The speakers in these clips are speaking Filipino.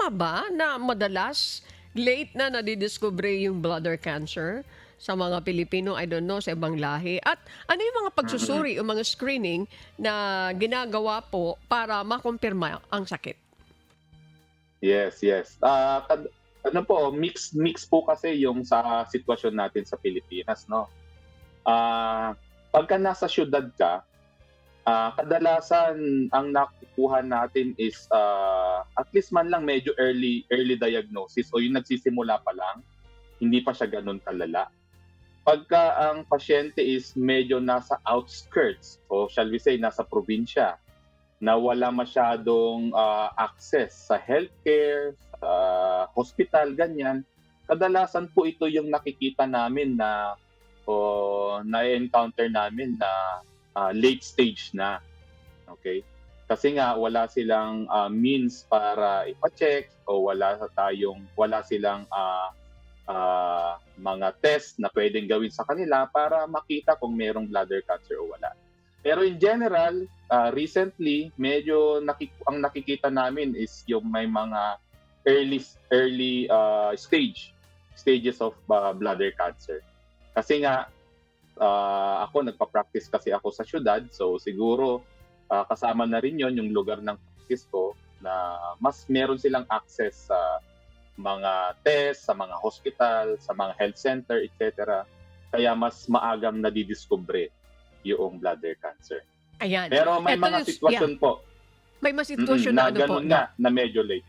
tama ba na madalas late na nadidiskubre yung bladder cancer sa mga Pilipino, I don't know, sa ibang lahi? At ano yung mga Mm. pagsusuri o mga screening na ginagawa po para makumpirma ang sakit? Yes, yes. Ano po, mix po kasi yung sa sitwasyon natin sa Pilipinas, 'no? Pagka nasa siyudad ka, kadalasan ang nakukuha natin is, at least man lang medyo early early diagnosis o yung nagsisimula pa lang, hindi pa siya gano'n kalala. Pagka ang pasyente is medyo nasa outskirts o shall we say nasa probinsya, na wala masyadong, access sa healthcare, sa hospital, ganyan. Kadalasan po ito yung nakikita namin na o na-e-encounter namin na, late stage na, okay. Kasi nga wala silang, means para ipa-check o wala silang, mga test na puwedeng gawin sa kanila para makita kung merong bladder cancer o wala. Pero in general, recently medyo ang nakikita namin is yung may mga early early, stages of, bladder cancer. Kasi nga, ako nagpa-practice kasi ako sa siyudad, so siguro, kasama na rin yon yung lugar ng practice ko na mas meron silang access sa mga test, sa mga hospital, sa mga health center, et cetera. Kaya mas maagang nadidiskubre yung bladder cancer. Ayan. Pero may Eto mga yung yeah, sitwasyon po, may mga sitwasyon na na ano po, gano'n Doc? nga na medyo late.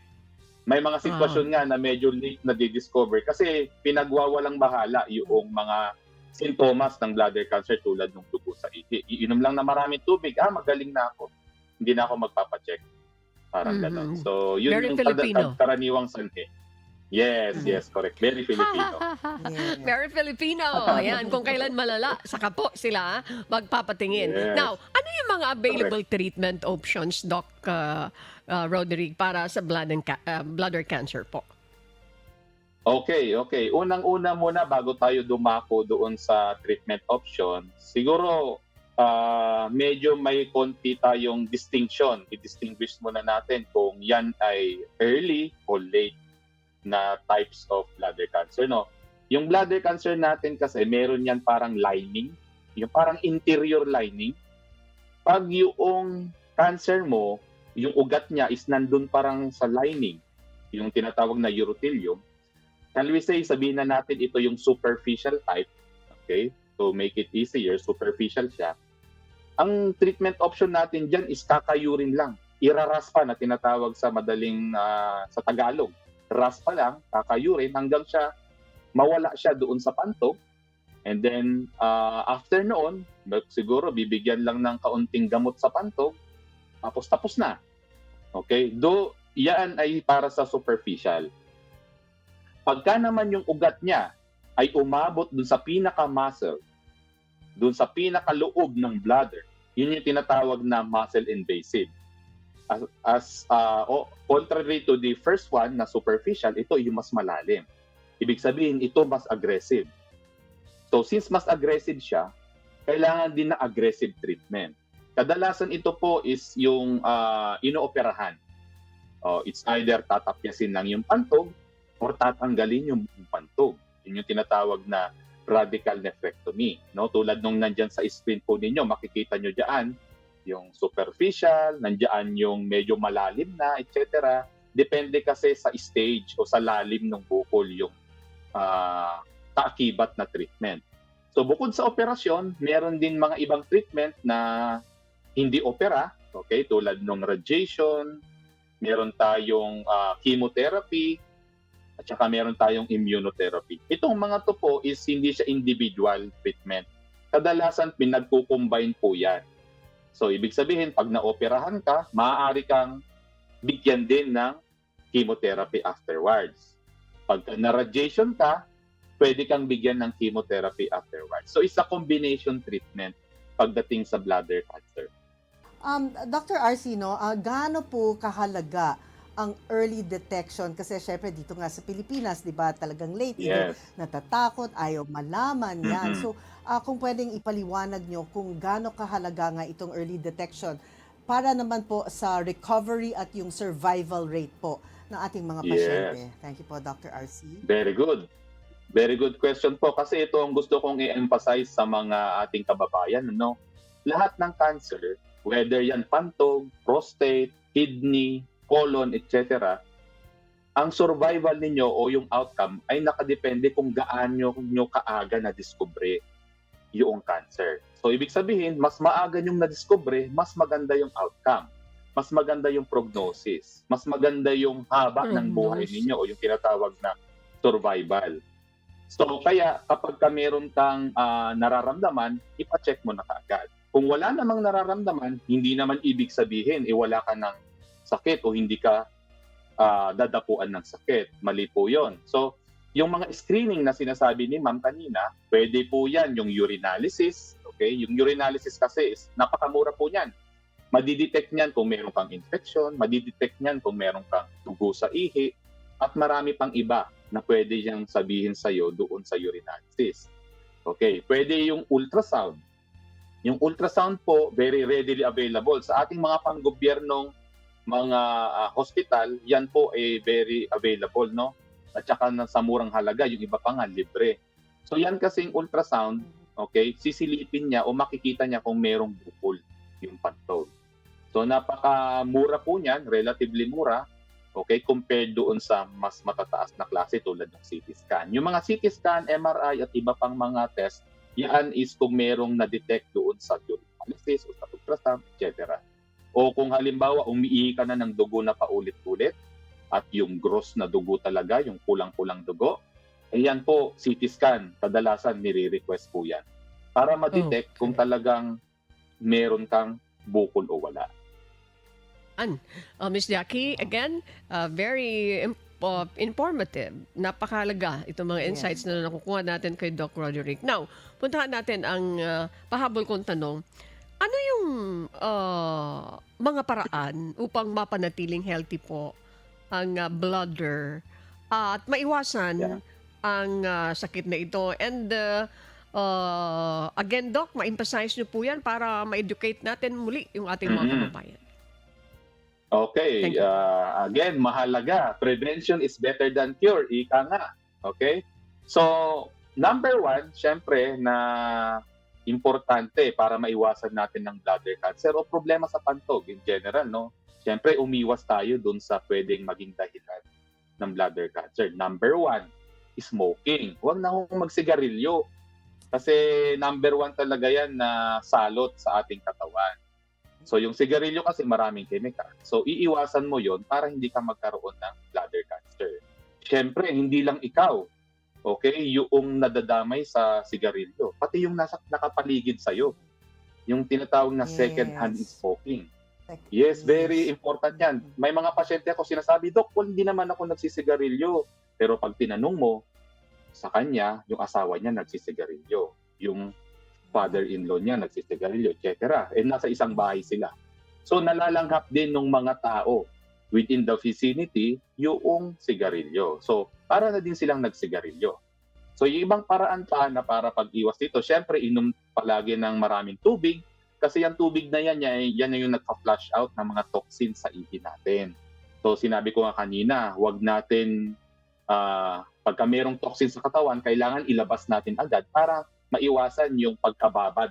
May mga Ah, sitwasyon nga na medyo late nadi-discover kasi pinagwawalang bahala yung mga sintomas ng bladder cancer tulad ng dugo sa ihi. Iinom lang ng maraming tubig, magaling na ako. Hindi na ako magpapa-check, parang gano'n. mhm. So, yun Very yung Filipino. karaniwang sanhi. Yes, Mhm. yes, correct. Very Filipino. Yes. Very Filipino. Ayan, kung kailan malala, saka po sila magpapatingin. Yes. Now, ano yung mga Correct. available treatment options, Doc Roderick, para sa bladder cancer po? Okay, okay. Unang-una muna bago tayo dumako doon sa treatment option, siguro, medyo may konti tayong distinction. I-distinguish muna natin kung yan ay early o late na types of bladder cancer, 'no? Yung bladder cancer natin kasi meron yan parang lining, yung parang interior lining. 'Pag yung cancer mo, yung ugat niya is nandun parang sa lining, yung tinatawag na urothelium. Shall we say, sabihin na natin ito yung superficial type, okay? To make it easier, superficial siya. Ang treatment option natin diyan is kakayurin lang. Iraraspa na tinatawag sa madaling, sa Tagalog. Raspa lang, kakayurin hanggang mawala siya doon sa pantog. And then, after noon, siguro bibigyan lang ng kaunting gamot sa pantog, tapos na. Okay? Do yan ay para sa superficial. Pagka naman yung ugat niya ay umabot dun sa pinaka-muscle, dun sa pinakaloob ng bladder, yun yung tinatawag na muscle invasive. Contrary to the first one na superficial, ito yung mas malalim. Ibig sabihin, ito mas aggressive. So since mas aggressive siya, kailangan din na aggressive treatment. Kadalasan ito po is yung inooperahan. It's either tatapyasin lang yung pantog or tatanggalin yung buong pantog. Yun yung tinatawag na radical nephrectomy. No? Tulad nung nandyan sa screen po ninyo, makikita nyo dyan yung superficial, nandiyan yung medyo malalim na, etc. Depende kasi sa stage o sa lalim ng bukol yung kaakibat na treatment. So bukod sa operasyon, meron din mga ibang treatment na hindi opera, okay? Tulad ng radiation, meron tayong chemotherapy, at saka meron tayong immunotherapy. Itong mga to po is hindi siya individual treatment. Kadalasan pinagko-combine po yan. So ibig sabihin, pag naoperahan ka, maaari kang bigyan din ng chemotherapy afterwards. Pag na-radiation ka, pwede kang bigyan ng chemotherapy afterwards. So it's a combination treatment pagdating sa bladder cancer. Dr. Arcino, gaano po kahalaga ang early detection? Kasi syempre dito nga sa Pilipinas, di ba, talagang late, either Yes. natatakot, ayaw malaman yan. Mm-mm. So, kung pwedeng ipaliwanag nyo kung gaano kahalaga nga itong early detection, para naman po sa recovery at yung survival rate po ng ating mga Yes. pasyente. Thank you po, Dr. RC. Very good. Very good question po kasi ito ang gusto kong i-emphasize sa mga ating kababayan. No? Lahat ng cancer, whether yan pantog, prostate, kidney, colon, etc., ang survival ninyo o yung outcome ay nakadepende kung gaano nyo kaaga na-discover yung cancer. So, ibig sabihin, mas maaga yung na-discover, mas maganda yung outcome. Mas maganda yung prognosis. Mas maganda yung haba ng buhay Prognosis. ninyo o yung tinatawag na survival. So, kaya kapag ka meron kang nararamdaman, ipacheck mo na kaagad. Kung wala namang nararamdaman, hindi naman ibig sabihin, wala ka ng sakit o hindi ka dadapuan ng sakit. Mali po yon. So, yung mga screening na sinasabi ni ma'am kanina, pwede po yan yung urinalysis. Okay? Yung urinalysis kasi is napakamura po yan. Madidetect niyan kung meron kang infection, madidetect niyan kung meron kang dugo sa ihi, at marami pang iba na pwede niyang sabihin sa'yo doon sa urinalysis. Okay, pwede yung ultrasound. Yung ultrasound po, very readily available. Sa ating mga panggobyernong mga hospital, yan po ay very available, no? At saka sa murang halaga, yung iba pa nga, libre. So yan kasing ultrasound, okay, sisilipin niya o makikita niya kung merong bukol yung pantog. So napakamura po niyan, relatively mura, okay, compared doon sa mas matataas na klase tulad ng CT scan. Yung mga CT scan, MRI at iba pang mga test, yan is kung merong na-detect doon sa urinalysis o sa ultrasound, etc. O kung halimbawa umiihi ka na ng dugo na paulit-ulit at yung gross na dugo talaga, yung kulang-kulang dugo, yan po, CT scan, kadalasan nire-request po yan para ma-detect kung talagang meron kang bukol o wala. Ms. Jackie, again, very informative. Napakahalaga itong mga Yes. insights na nakukuha natin kay Doc Roderick. Now, puntahan natin ang pahabol kong tanong. Ano yung mga paraan upang mapanatiling healthy po ang bladder at maiwasan ang sakit na ito? And again, Doc, ma-emphasize nyo po yan para ma-educate natin muli yung ating mga kababayan. Okay, Thank you. again, mahalaga. Prevention is better than cure, ika nga. Okay? So, number one, syempre, na importante para maiwasan natin ng bladder cancer o problema sa pantog in general, no? Syempre, umiwas tayo dun sa pwedeng maging dahilan ng bladder cancer. Number one, smoking. Huwag na akong magsigarilyo. Kasi number one talaga yan na salot sa ating katawan. So yung sigarilyo kasi maraming chemical. So iiwasan mo yon para hindi ka magkaroon ng bladder cancer. Siyempre, hindi lang ikaw, okay, yung nadadamay sa sigarilyo. Pati yung nakapaligid sa'yo. Yung tinatawag na second-hand smoking. Yes, very important yan. May mga pasyente ako sinasabi, Dok, hindi naman ako nagsisigarilyo. Pero pag tinanong mo sa kanya, yung asawa niya nagsisigarilyo. Yung father-in-law niya nagsisigarilyo, etc. Eh, nasa isang bahay sila. So, nalalanghap din ng mga tao within the vicinity yung sigarilyo. So, para na din silang nagsigarilyo. So, yung ibang paraan pa na para pag-iwas dito, syempre, inom palagi ng maraming tubig kasi yung tubig na yan na yung nagpa-flush out ng mga toxins sa ihi natin. So, sinabi ko nga kanina, huwag natin, pagka merong toxins sa katawan, kailangan ilabas natin agad para maiwasan yung pagkababad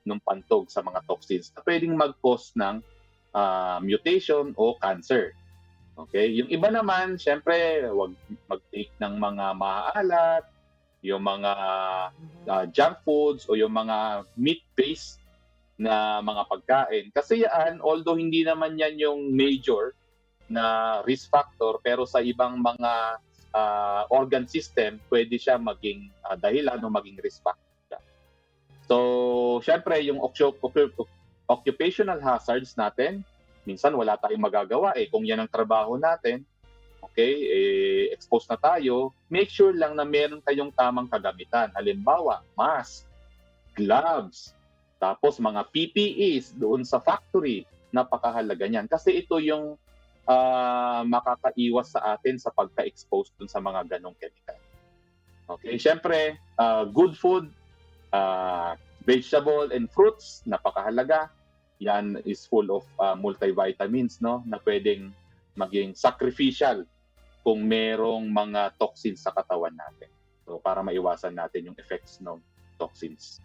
ng pantog sa mga toxins na pwedeng mag-cause ng mutation o cancer. Okay? Yung iba naman, syempre, wag mag-take ng mga maaalat, yung mga junk foods o yung mga meat-based na mga pagkain. Kasi yan, although hindi naman yan yung major na risk factor, pero sa ibang mga organ system, pwede siya maging dahilan o maging risk factor. So, syempre, yung occupational hazards natin, minsan wala tayong magagawa. Kung yan ang trabaho natin, okay, exposed na tayo, make sure lang na meron kayong tamang kagamitan. Halimbawa, mask, gloves, tapos mga PPEs doon sa factory, napakahalaga niyan. Kasi ito yung makakaiwas sa atin sa pagka-expose dun sa mga ganong chemical. Okay, syempre, good food, vegetable and fruits, napakahalaga. yan is full of multivitamins, no, na pwedeng maging sacrificial kung merong mga toxins sa katawan natin. So para maiwasan natin yung effects ng toxins.